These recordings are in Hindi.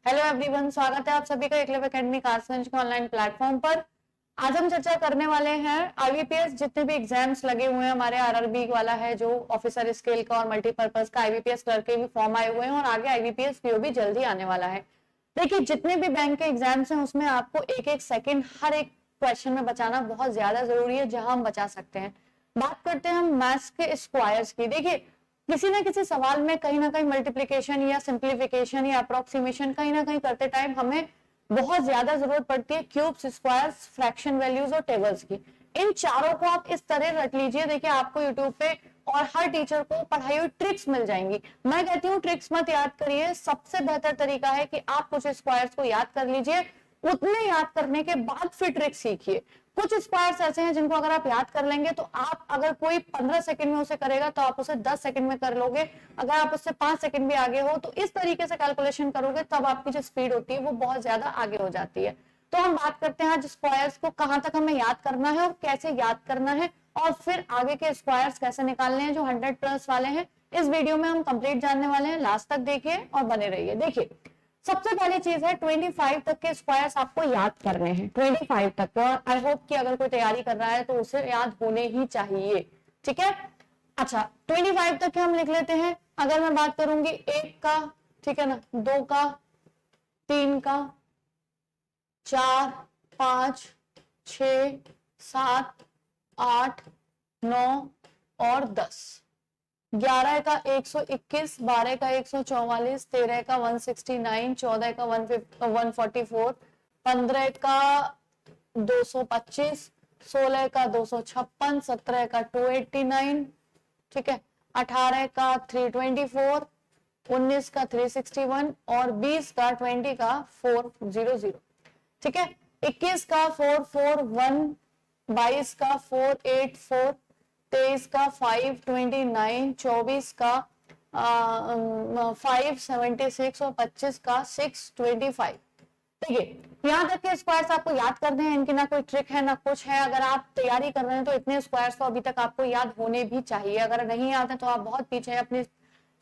हेलो एवरीवन, स्वागत है आप सभी का एकलव्य एकेडमी कासगंज के ऑनलाइन प्लेटफॉर्म पर। आज हम चर्चा करने वाले हैं आईबीपीएस जितने भी एग्जाम्स लगे हुए हैं। हमारे आरआरबी वाला है जो ऑफिसर स्केल का और मल्टीपर्पज का आईबीपीएस क्लर्क के भी फॉर्म आए हुए हैं और आगे आईबीपीएस पीओ भी जल्दी आने वाला है। देखिए, जितने भी बैंक के एग्जाम्स हैं उसमें आपको एक एक सेकेंड हर एक क्वेश्चन में बचाना बहुत ज्यादा जरूरी है, जहां हम बचा सकते हैं। बात करते हैं हम मैथ्स के स्क्वायर्स की। देखिए, किसी ना किसी सवाल में कहीं ना कहीं मल्टीप्लिकेशन या सिंप्लीफिकेशन या अप्रोक्सीमेशन कहीं ना कहीं करते टाइम हमें बहुत ज्यादा जरूरत पड़ती है क्यूब्स, स्क्वायर्स, फ्रैक्शन वैल्यूज और टेबल्स की। इन चारों को आप इस तरह रट लीजिए। देखिए, आपको यूट्यूब पे और हर टीचर को पढ़ाई हुई ट्रिक्स मिल जाएंगी। मैं कहती हूँ ट्रिक्स मत याद करिए, सबसे बेहतर तरीका है कि आप कुछ स्क्वायर्स को याद कर लीजिए। उतने याद करने के बाद फिर ट्रिक सीखिए। कुछ स्क्वायर्स ऐसे हैं जिनको अगर आप याद कर लेंगे तो आप, अगर कोई 15 सेकंड में उसे करेगा तो आप उसे 10 सेकंड में कर लोगे। अगर आप उससे 5 सेकंड भी आगे हो तो इस तरीके से कैलकुलेशन करोगे, तब आपकी जो स्पीड होती है वो बहुत ज्यादा आगे हो जाती है। तो हम बात करते हैं आज स्क्वायर्स को कहां तक हमें याद करना है और कैसे याद करना है, और फिर आगे के स्क्वायर्स कैसे निकालने हैं जो 100+ वाले हैं। इस वीडियो में हम कंप्लीट जानने वाले हैं। लास्ट तक देखिए और बने रहिए। देखिए, सबसे पहली चीज है 25 तक के स्क्वायर्स आपको याद करने हैं। 25 तक तो आई होप कि अगर कोई तैयारी कर रहा है तो उसे याद होने ही चाहिए। ठीक है, अच्छा 25 तक के हम लिख लेते हैं। अगर मैं बात करूंगी 1 का, ठीक है ना, 2 का, 3 का, 4, 5, 6, 7, 8, 9 और 10। 11 का 121, 12 का 144, 13 का 169, 14 का 144, 15 का 225, 16 का 256, 17 का 289, ठीक है, 18 का 324, 19 का 361 और 20 का 20 का 400, ठीक है, 21 का 441, 22 का 484, 23 का 529, 24 का 576 और 25 का 625। देखिए, यहाँ तक के स्क्वायर्स आपको याद करने हैं। इनकी ना कोई ट्रिक है ना कुछ है। अगर आप तैयारी कर रहे हैं तो इतने स्क्वायर्स तो अभी तक आपको याद होने भी चाहिए। अगर नहीं याद है तो आप बहुत पीछे हैं। अपनी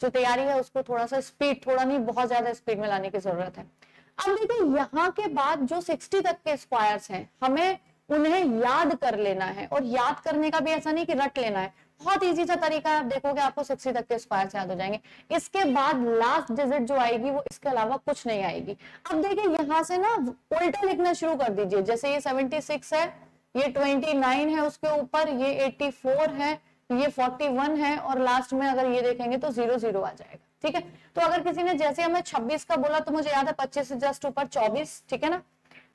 जो तैयारी है उसको थोड़ा सा स्पीड, थोड़ा नहीं बहुत ज्यादा स्पीड में लाने की जरूरत है। अब देखिए, यहाँ के बाद जो 60 तक के स्क्वायर्स हैं हमें उन्हें याद कर लेना है। और याद करने का भी ऐसा नहीं कि रट लेना है, बहुत इजी सा तरीका है। आप देखोगे आपको 60 तक के स्क्वायर्स याद हो जाएंगे। इसके बाद लास्ट डिजिट जो आएगी वो इसके अलावा कुछ नहीं आएगी। अब देखिए, यहां से ना उल्टा लिखना शुरू कर दीजिए। जैसे ये 76 है, ये 29 है, उसके ऊपर ये 84 है, ये 41 है और लास्ट में अगर ये देखेंगे तो 00 आ जाएगा। ठीक है, तो अगर किसी ने जैसे हमें 26 का बोला तो मुझे याद है 25 से जस्ट ऊपर 24, ठीक है ना।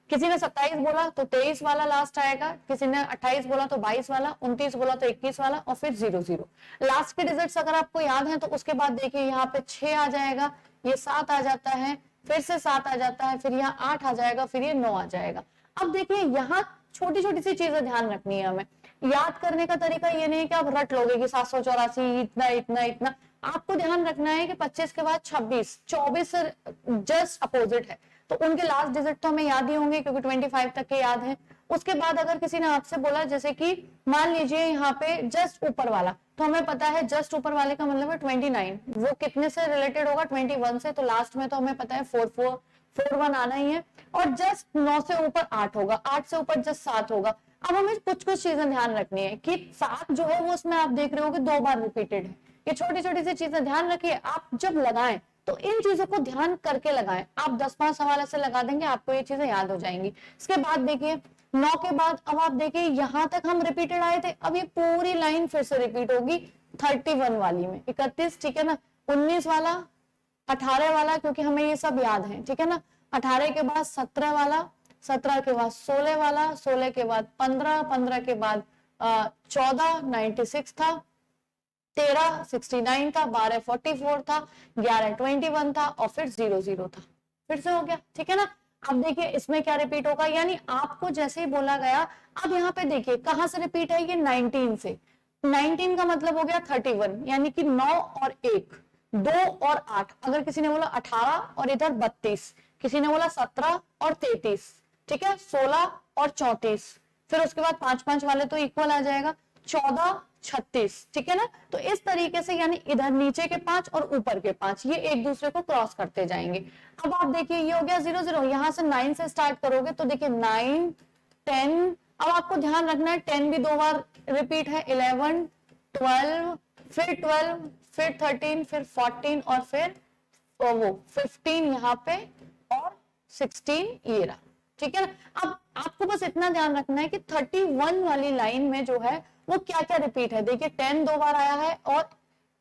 किसी ने 27 बोला तो 23 वाला लास्ट आएगा, किसी ने 28 बोला तो 22 वाला, 29 बोला तो 21 वाला और फिर 00। लास्ट के डिजिट्स अगर आपको याद है तो उसके बाद देखिए यहाँ पे 6 आ जाएगा, ये 7 आ जाता है, फिर से 7 आ जाता है, फिर यहाँ 8 आ जाएगा, फिर ये 9 आ जाएगा। अब देखिए, यहाँ छोटी छोटी सी चीजें ध्यान रखनी है हमें। याद करने का तरीका ये नहीं कि आप रट लोगे कि 784 इतना इतना इतना। आपको ध्यान रखना है कि 25 के बाद 26, 24 से जस्ट अपोजिट है, तो उनके लास्ट डिजिट तो हमें याद ही होंगे क्योंकि 25 तक के याद है। उसके बाद अगर किसी ने आपसे बोला, जैसे कि मान लीजिए यहाँ पे जस्ट ऊपर वाला, तो हमें पता है जस्ट ऊपर वाले का मतलब है 29, वो कितने से रिलेटेड होगा 21 से, तो लास्ट में तो हमें पता है 41 आना ही है। और जस्ट 9 से ऊपर 8 होगा, 8 से ऊपर जस्ट 7 होगा। अब हमें कुछ कुछ चीजें ध्यान रखनी है कि 7 जो है वो उसमें आप देख रहे हो कि 2 बार रिपीटेड है। ये छोटी छोटी सी चीजें ध्यान रखिए। आप जब लगाएं तो इन चीजों को ध्यान करके लगाएं। आप 10-5 सवाल ऐसे लगा देंगे, आपको ये चीजें याद हो जाएंगी। इसके बाद देखिए 9 के बाद अब आप देखिए यहां तक हम रिपीटेड आए थे, अब ये पूरी लाइन फिर से रिपीट होगी 31 वाली में, 31, ठीक है ना, 19 वाला, 18 वाला, क्योंकि हमें ये सब याद है, ठीक है ना, 18 के बाद 17 वाला, 17 के बाद 16 वाला, 16 के बाद 15, 15 के बाद 14 96 था, 13 69 था, 12 44 था, 11 21 था और फिर 00 था। फिर से हो गया, ठीक है ना। अब देखिए इसमें क्या रिपीट होगा, यानी आपको जैसे ही बोला गया, अब यहाँ पे देखिए कहां से रिपीट है, ये 19 से। 19 का मतलब हो गया 31, यानी कि 9 और 1, 2 और 8। अगर किसी ने बोला 18 और इधर 32, किसी ने बोला 17 और 33, ठीक है, 16 और 34, फिर उसके बाद 5-5 वाले तो इक्वल आ जाएगा, 14, 36, ठीक है ना। तो इस तरीके से यानी इधर नीचे के 5 और ऊपर के 5 ये एक दूसरे को क्रॉस करते जाएंगे। अब आप देखिए ये हो गया 0 0, यहां से 9 से स्टार्ट करोगे तो देखिए 9 10, अब आपको ध्यान रखना है 10 भी 2 बार रिपीट है, 11 12 फिर 12 फिर 13 फिर 14 और फिर वो 15 यहाँ पे और 16 ये रहा, ठीक है ना। अब आपको बस इतना ध्यान रखना है कि 31 वाली लाइन में जो है वो क्या क्या रिपीट है। देखिए 10 2 बार आया है और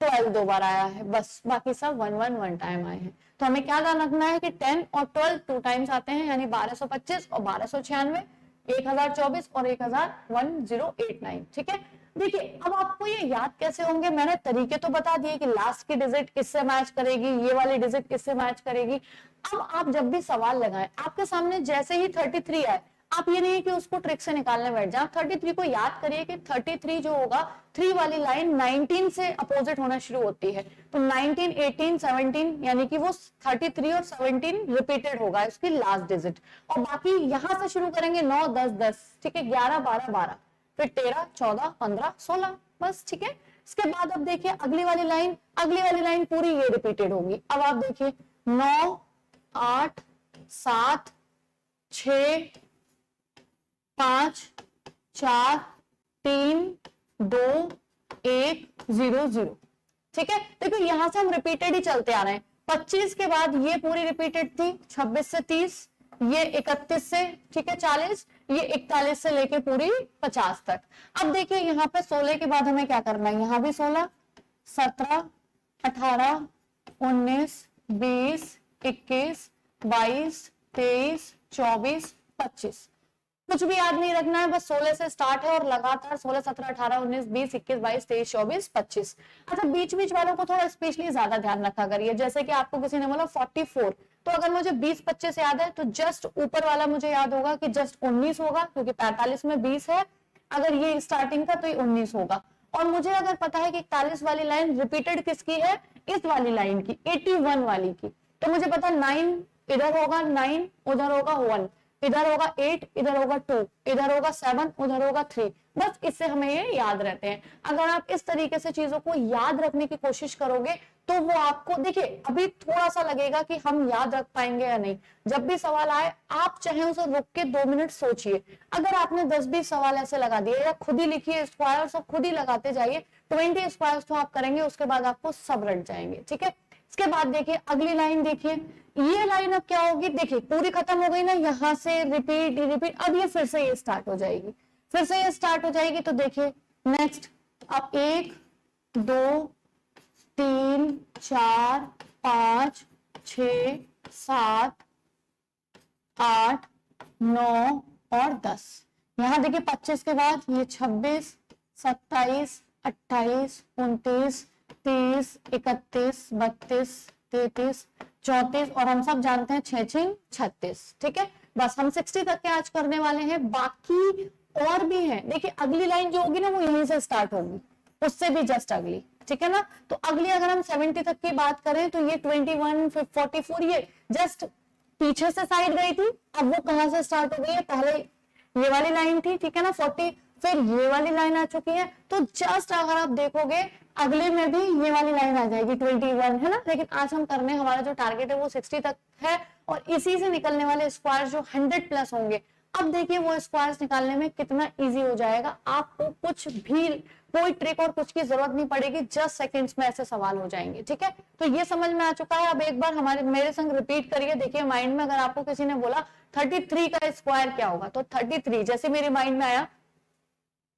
12 2 बार आया है, बस बाकी सब 1 1 1 टाइम आए हैं। तो हमें क्या ध्यान रखना है कि 10 और 12 2 टाइम्स आते हैं, यानी 1225 और 1296, 1024 और 1089, ठीक है। देखिए अब आपको ये याद कैसे होंगे, मैंने तरीके तो बता दिए कि लास्ट की डिजिट किससे मैच करेगी, ये वाली डिजिट किससे मैच करेगी। अब आप जब भी सवाल लगाएं आपके सामने जैसे ही 33 आए, आप ये नहीं कि उसको ट्रिक से निकालने बैठ जाए, 33 को याद करिए कि 33 जो होगा 3 वाली लाइन 19 से अपोजिट होना शुरू होती है, तो 19 18 17 यानी कि वो 33 और 17 रिपीटेड होगा उसकी लास्ट डिजिट। और बाकी यहां से शुरू करेंगे 9 10 10, ठीक है, 11 12 12 फिर 13 14 15 16, बस, ठीक है। इसके बाद अब देखिए अगली वाली लाइन पूरी ये रिपीटेड होगी। अब आप देखिए 9 8 7 6 5 4 3 2 1 0 0, ठीक है। देखो यहां से हम रिपीटेड ही चलते आ रहे हैं। 25 के बाद ये पूरी रिपीटेड थी, 26 से 30, ये 31 से, ठीक है, 40, ये 41 से लेके पूरी 50 तक। अब देखिए यहाँ पे 16 के बाद हमें क्या करना है, यहाँ भी 16 17 18 19 20 21 22 23 24 25, कुछ भी याद नहीं रखना है, बस 16 से स्टार्ट है और लगातार 16 17 18 19 20 21 22 23 24 25। अच्छा बीच बीच वालों को थोड़ा स्पेशली ज्यादा ध्यान रखा करिए, जैसे कि आपको किसी ने बोला 44, तो अगर मुझे 20 25 याद है तो जस्ट ऊपर वाला मुझे याद होगा कि जस्ट 19 होगा, क्योंकि 45 में 20 है, अगर ये स्टार्टिंग था तो ये 19 होगा। और मुझे अगर पता है कि 41 वाली लाइन रिपीटेड किसकी है, इस वाली लाइन की, 81 वाली की, तो मुझे पता 9 इधर होगा, 9 उधर होगा, 1 इधर होगा, 8 इधर होगा, 2 इधर होगा, 7 उधर होगा, 3, बस इससे हमें ये याद रहते हैं। अगर आप इस तरीके से चीजों को याद रखने की कोशिश करोगे तो वो आपको, देखिए अभी थोड़ा सा लगेगा कि हम याद रख पाएंगे या नहीं, जब भी सवाल आए आप चाहे उसे रुक के 2 मिनट सोचिए। अगर आपने 10-20 सवाल ऐसे लगा दिए या खुद ही लिखिए स्क्वायर्स और खुद ही लगाते जाइए, 20 स्क्वायर्स तो आप करेंगे, उसके बाद आपको सब रट जाएंगे, ठीक है। इसके बाद देखिए अगली लाइन, देखिए ये लाइन अब क्या होगी, देखिए पूरी खत्म हो गई ना, यहां से रिपीट रिपीट, अब ये फिर से ये स्टार्ट हो जाएगी, तो देखिए नेक्स्ट अब 1 2 3 4 5 6 7 8 9 और 10, यहां देखिए 25 के बाद ये 26 27 28 29 30 31 32 33 34 और हम सब जानते हैं 6 6 36, ठीक है। बस हम 60 तक के आज करने वाले हैं, बाकी और भी है। देखिए अगली लाइन जो होगी ना वो यहीं से स्टार्ट होगी, उससे भी जस्ट अगली, ठीक है ना। तो अगली अगर हम 70 तक की बात करें तो ये 21 44 ये जस्ट पीछे से साइड गई थी, अब वो कहां से स्टार्ट हो गई है, पहले ये वाली लाइन थी, ठीक है ना 40, फिर ये वाली लाइन आ चुकी है, तो जस्ट अगर आप देखोगे अगले में भी ये वाली लाइन आ जाएगी 21, है ना। लेकिन आज हम करने, हमारा जो टारगेट है वो 60 तक है, और इसी से निकलने वाले स्क्वायर जो 100 प्लस होंगे, अब देखिए वो स्क्वायर्स निकालने में कितना इजी हो जाएगा, आपको कुछ भी कोई ट्रिक और कुछ की जरूरत नहीं पड़ेगी, जस्ट सेकंड्स में ऐसे सवाल हो जाएंगे, ठीक है। तो ये समझ में आ चुका है। अब एक बार मेरे संग रिपीट करिए, देखिए माइंड में अगर आपको किसी ने बोला 33 का स्क्वायर क्या होगा, तो 33 जैसे मेरे माइंड में आया,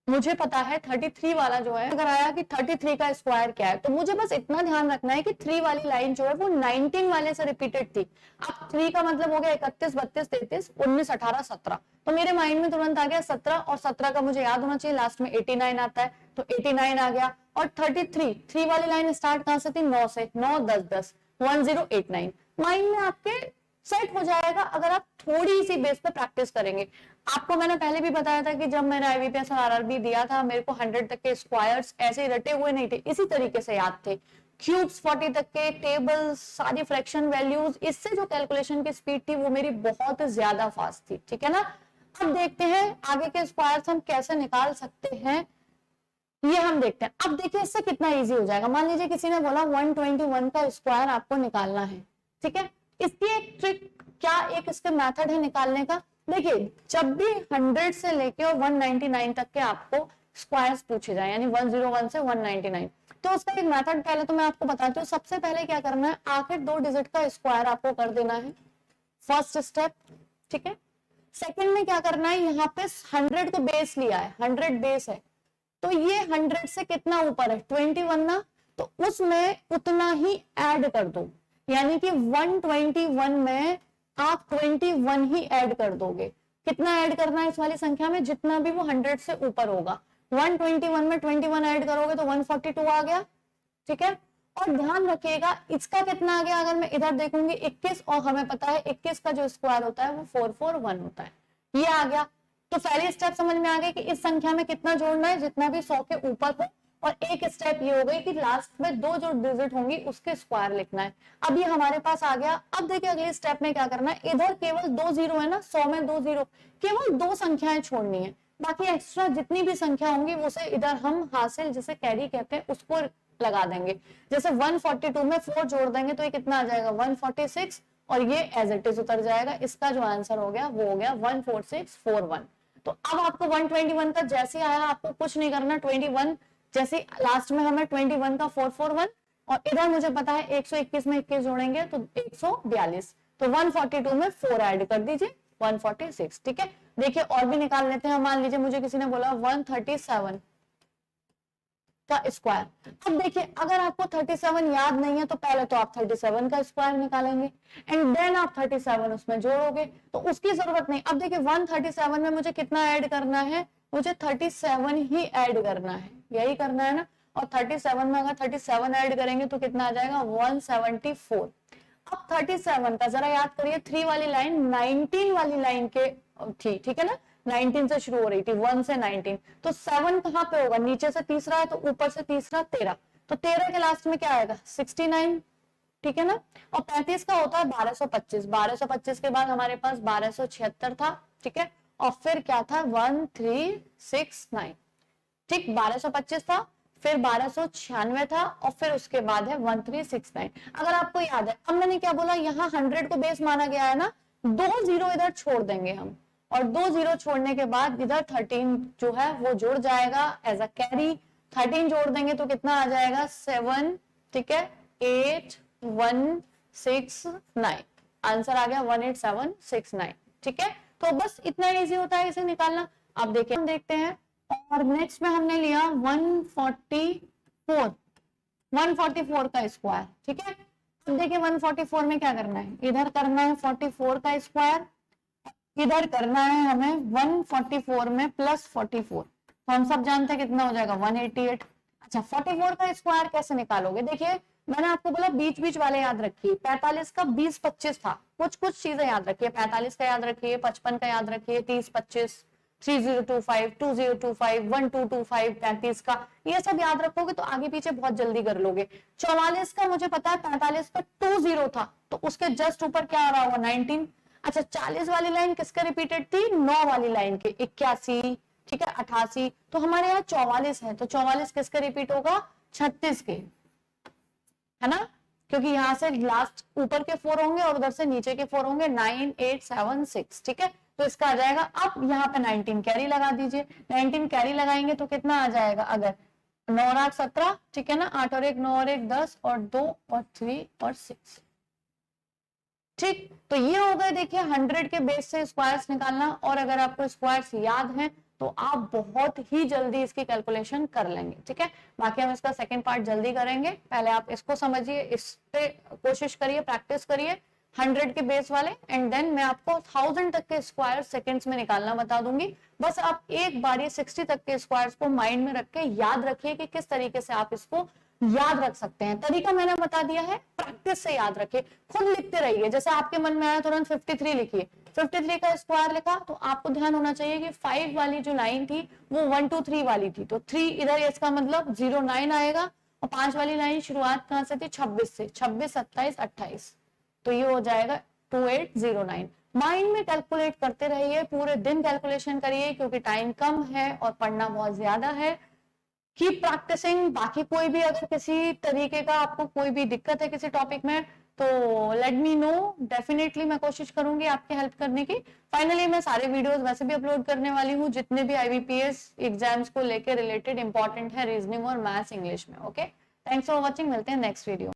मुझे पता है 33 वाला जो है, अगर आया कि 33 का स्क्वायर क्या है, तो मुझे बस इतना ध्यान रखना है कि 3 वाली लाइन जो है वो 19 वाले से रिपीटेड थी। अब 3 का मतलब हो गया 31 32 33 19 18 17, तो मेरे माइंड में तुरंत आ गया 17, और 17 का मुझे याद होना चाहिए लास्ट में 89 आता है, तो 89 आ गया। और 33 3 वाली लाइन स्टार्ट कहां से थी, 9 से, 9 10 10 1089, माइंड में आपके सेट हो जाएगा अगर आप थोड़ी सी बेस पे प्रैक्टिस करेंगे। आपको मैंने पहले भी बताया था कि जब मैंने आईबीपीएस और आरआरबी दिया था, मेरे को 100 तक के स्क्वायर्स ऐसे रटे हुए नहीं थे, इसी तरीके से याद थे। क्यूब्स 40 तक के, टेबल्स, सारी फ्रैक्शन वैल्यूज, इससे जो कैलकुलेशन की स्पीड थी वो मेरी बहुत ज्यादा फास्ट थी, ठीक है ना। अब देखते हैं आगे के स्क्वायर्स हम कैसे निकाल सकते हैं। ये हम देखते हैं। अब देखिए इससे कितना इजी हो जाएगा। मान लीजिए किसी ने बोला 121 का स्क्वायर आपको निकालना है, ठीक है। इसकी एक ट्रिक, क्या एक इसका मेथड है निकालने का। देखिए जब भी 100 से लेके और 199 तक के आपको स्क्वायर्स पूछे जाए, यानी 101 से 199, तो उसका एक मेथड पहले तो मैं आपको बताती हूँ। सबसे पहले क्या करना है, आखिर 2 डिजिट का स्क्वायर आपको कर देना है, फर्स्ट स्टेप, ठीक है। सेकंड में क्या करना है, यहाँ पे 100 को बेस लिया है, 100 बेस है, तो ये 100 से कितना ऊपर है, 21 ना, तो उसमें उतना ही ऐड कर दो, यानी कि 121 में आप 21 ही ऐड कर दोगे। कितना ऐड करना है इस वाली संख्या में, जितना भी वो 100 से ऊपर होगा। 121 में 21 ऐड करोगे तो 142 आ गया, ठीक है। और ध्यान रखिएगा इसका कितना आ गया, अगर मैं इधर देखूंगी 21, और हमें पता है 21 का जो स्क्वायर होता है वो 441 होता है, ये आ गया। तो पहली स्टेप समझ में आ गई कि इस संख्या में कितना जोड़ना है, जितना भी 100 के ऊपर हो। और एक स्टेप ये हो गई कि लास्ट में 2 जो डिजिट होंगी उसके स्क्वायर लिखना है। अब ये हमारे पास आ गया। अब देखिए अगले स्टेप में क्या करना है, इधर केवल 2 जीरो है ना, 100 में 2 जीरो, केवल 2 संख्याएं छोड़नी है, बाकी एक्स्ट्रा जितनी भी संख्या होंगी उसे इधर हम हासिल जिसे कैरी कहते हैं उसको लगा देंगे। जैसे 142 में 4 जोड़ देंगे तो ये कितना आ जाएगा, 146, और ये एज इट इज उतर जाएगा। इसका जो आंसर हो गया वो हो गया 14641। तो अब आपको 121 का जैसे आया, आपको कुछ नहीं करना, 21 जैसे लास्ट में हमें 21 का 441, और इधर मुझे पता है 121 में 21 जोड़ेंगे तो 142, तो 142 में 4 ऐड कर दीजिए, 146, ठीक है। देखिए और भी निकाल लेते हैं। मान लीजिए मुझे किसी ने बोला 137 का स्क्वायर। अब देखिए अगर आपको 37 याद नहीं है तो पहले तो आप 37 का स्क्वायर निकालेंगे एंड देन आप 37 उसमें जोड़ोगे, तो उसकी जरूरत नहीं। अब देखिए 137 में मुझे कितना ऐड करना है, मुझे 37 ही ऐड करना है, यही करना है ना। और 37 में अगर 37 ऐड करेंगे तो कितना आ जाएगा, 174। अब 37 का जरा याद करिए, 3 वाली लाइन 19 वाली लाइन के थी, ठीक है ना, 19 से शुरू हो रही थी, 1 से 19, तो 7 कहां पे होगा, नीचे से तीसरा है तो ऊपर से तीसरा 13, तो 13 के लास्ट में क्या आएगा, 69, ठीक है ना। और 35 का होता है 1225, 1225 के बाद हमारे पास 1276 था, ठीक है। और फिर क्या था, 1369, ठीक, 1225 था, फिर 1296 था, और फिर उसके बाद है 1369। अगर आपको याद है, अब मैंने क्या बोला, यहाँ 100 को बेस माना गया है ना, 2 जीरो इधर छोड़ देंगे हम, और 2 जीरो छोड़ने के बाद इधर 13 जो है वो जुड़ जाएगा एज अ कैरी। 13 जोड़ देंगे तो कितना आ जाएगा, 7, ठीक है, 8169, आंसर आ गया 18769, ठीक है। तो बस इतना इजी होता है इसे निकालना। अब देखिए हम देखते हैं, और नेक्स्ट में हमने लिया 144 का स्क्वायर, ठीक है। अब देखिए 144 में क्या करना है, इधर करना है 44 का स्क्वायर, इधर करना है हमें 144 में प्लस 44, तो हम सब जानते हैं कितना हो जाएगा, 188। अच्छा 44 का स्क्वायर कैसे निकालोगे, देखिए मैंने आपको बोला बीच बीच वाले याद रखिए, 45 का 20-25 था, कुछ कुछ चीजें याद रखिए, 45 का याद रखिए, 55 का याद रखिए, 30-25, 3025, 2025, 1225, 35 का, ये सब याद रखोगे तो आगे पीछे बहुत जल्दी कर लोगे। 44 का मुझे पता है 45 का 20 था, तो उसके जस्ट ऊपर क्या आ रहा होगा, 19। अच्छा 40 वाली लाइन किसके रिपीटेड थी, 9 वाली लाइन के, 81, ठीक है, 88, तो हमारे यहाँ 44 है, तो 44 किसके रिपीट होगा, 36 के, है ना, क्योंकि यहाँ से लास्ट ऊपर के 4 होंगे और उधर से नीचे के 4 होंगे, 9, 8, 7, 6, ठीक है। तो इसका आ जाएगा, अब यहाँ पे 19 कैरी लगा दीजिए, 19 कैरी लगाएंगे तो कितना आ जाएगा, अगर 9 और 8 17, ठीक है ना, 8 और 1 9 और 1 10 और 2 और 3 और 6, ठीक। तो ये हो गए देखिए 100 के बेस से स्क्वायर्स निकालना, और अगर आपको स्क्वायर्स याद है तो आप बहुत ही जल्दी इसकी कैलकुलेशन कर लेंगे, ठीक है। बाकी हम इसका सेकंड पार्ट जल्दी करेंगे, पहले आप इसको समझिए, इस पे कोशिश करिए, प्रैक्टिस करिए 100 के बेस वाले, एंड देन मैं आपको 1000 तक के स्क्वायर सेकंड्स में निकालना बता दूंगी। बस आप एक बार ये 60 तक के स्क्वायर्स को माइंड में रख के याद रखिए कि किस तरीके से आप इसको याद रख सकते हैं। तरीका मैंने बता दिया है, प्रैक्टिस से याद रखिए, खुद लिखते रहिए, जैसे आपके मन में आया तुरंत 53 लिखिए, 53 का स्क्वायर लिखा तो आपको ध्यान होना चाहिए कि 5 वाली जो लाइन थी वो 1 2 3 वाली थी, तो 3 इधर, इसका मतलब 09 आएगा, और 5 वाली लाइन शुरुआत कहां से थी, 26 से, 26 27 28, तो ये हो जाएगा 2809। माइंड में कैलकुलेट करते रहिए, पूरे दिन कैलकुलेशन करिए, क्योंकि टाइम कम है और पढ़ना बहुत ज्यादा है। Keep practising. बाकी कोई भी अगर किसी तरीके का आपको कोई भी दिक्कत है किसी टॉपिक में तो लेट मी नो, डेफिनेटली मैं कोशिश करूंगी आपकी हेल्प करने की। फाइनली मैं सारे वीडियोस वैसे भी अपलोड करने वाली हूँ जितने भी IBPS एग्जाम्स को लेकर रिलेटेड इंपॉर्टेंट है रीजनिंग और मैथ्स इंग्लिश में। ओके, थैंक्स फॉर वॉचिंग, मिलते हैं नेक्स्ट वीडियो।